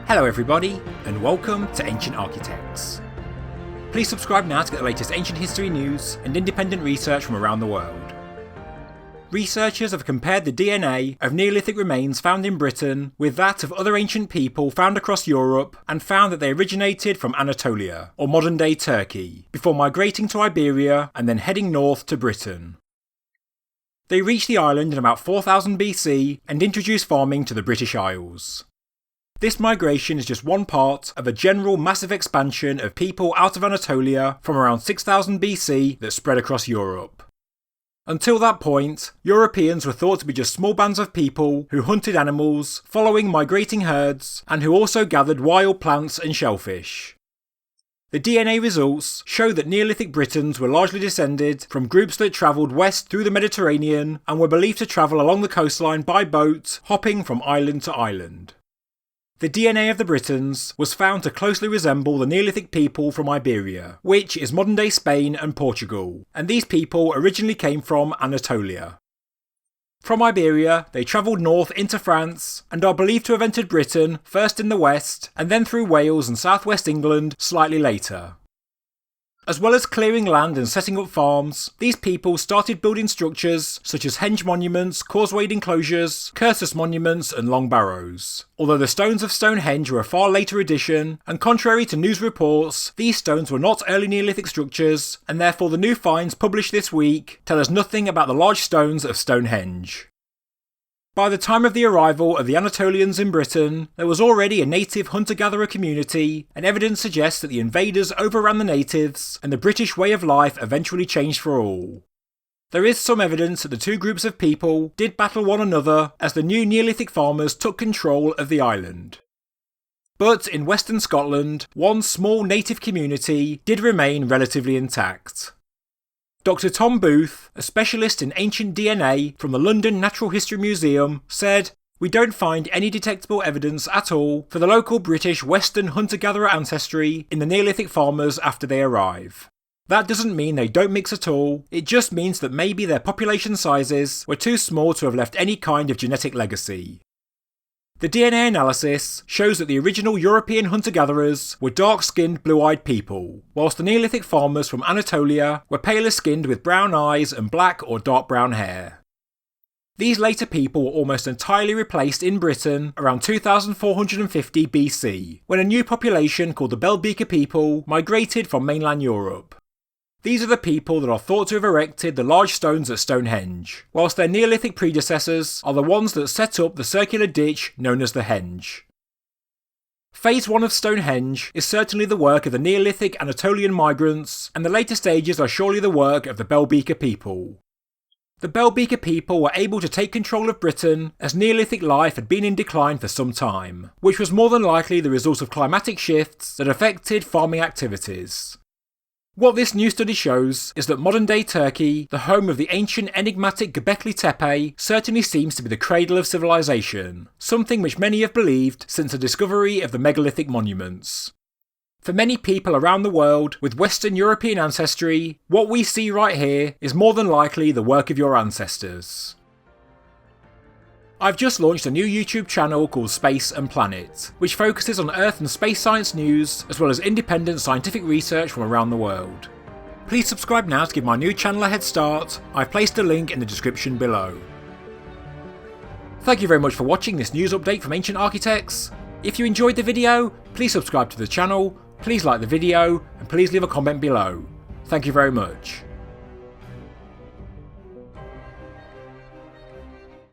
Hello everybody, and welcome to Ancient Architects. Please subscribe now to get the latest ancient history news and independent research from around the world. Researchers have compared the DNA of Neolithic remains found in Britain with that of other ancient people found across Europe and found that they originated from Anatolia, or modern-day Turkey, before migrating to Iberia and then heading north to Britain. They reached the island in about 4000 BC and introduced farming to the British Isles. This migration is just one part of a general massive expansion of people out of Anatolia from around 6000 BC that spread across Europe. Until that point, Europeans were thought to be just small bands of people who hunted animals, following migrating herds, and who also gathered wild plants and shellfish. The DNA results show that Neolithic Britons were largely descended from groups that travelled west through the Mediterranean and were believed to travel along the coastline by boat, hopping from island to island. The DNA of the Britons was found to closely resemble the Neolithic people from Iberia, which is modern-day Spain and Portugal, and these people originally came from Anatolia. From Iberia, they travelled north into France, and are believed to have entered Britain first in the west, and then through Wales and southwest England slightly later. As well as clearing land and setting up farms, these people started building structures such as henge monuments, causewayed enclosures, cursus monuments and long barrows. Although the stones of Stonehenge were a far later addition, and contrary to news reports, these stones were not early Neolithic structures, and therefore the new finds published this week tell us nothing about the large stones of Stonehenge. By the time of the arrival of the Anatolians in Britain, there was already a native hunter-gatherer community, and evidence suggests that the invaders overran the natives, and the British way of life eventually changed for all. There is some evidence that the two groups of people did battle one another as the new Neolithic farmers took control of the island. But in western Scotland, one small native community did remain relatively intact. Dr. Tom Booth, a specialist in ancient DNA from the London Natural History Museum, said, "We don't find any detectable evidence at all for the local British Western hunter-gatherer ancestry in the Neolithic farmers after they arrive. That doesn't mean they don't mix at all, it just means that maybe their population sizes were too small to have left any kind of genetic legacy." The DNA analysis shows that the original European hunter-gatherers were dark-skinned, blue-eyed people, whilst the Neolithic farmers from Anatolia were paler-skinned with brown eyes and black or dark brown hair. These later people were almost entirely replaced in Britain around 2450 BC, when a new population called the Belgica people migrated from mainland Europe. These are the people that are thought to have erected the large stones at Stonehenge, whilst their Neolithic predecessors are the ones that set up the circular ditch known as the henge. Phase 1 of Stonehenge is certainly the work of the Neolithic Anatolian migrants, and the later stages are surely the work of the Belgica people. The Belgica people were able to take control of Britain as Neolithic life had been in decline for some time, which was more than likely the result of climatic shifts that affected farming activities. What this new study shows is that modern-day Turkey, the home of the ancient enigmatic Göbekli Tepe, certainly seems to be the cradle of civilization, something which many have believed since the discovery of the megalithic monuments. For many people around the world with Western European ancestry, what we see right here is more than likely the work of your ancestors. I've just launched a new YouTube channel called Space and Planet, which focuses on Earth and space science news, as well as independent scientific research from around the world. Please subscribe now to give my new channel a head start. I've placed a link in the description below. Thank you very much for watching this news update from Ancient Architects. If you enjoyed the video, please subscribe to the channel, please like the video, and please leave a comment below. Thank you very much.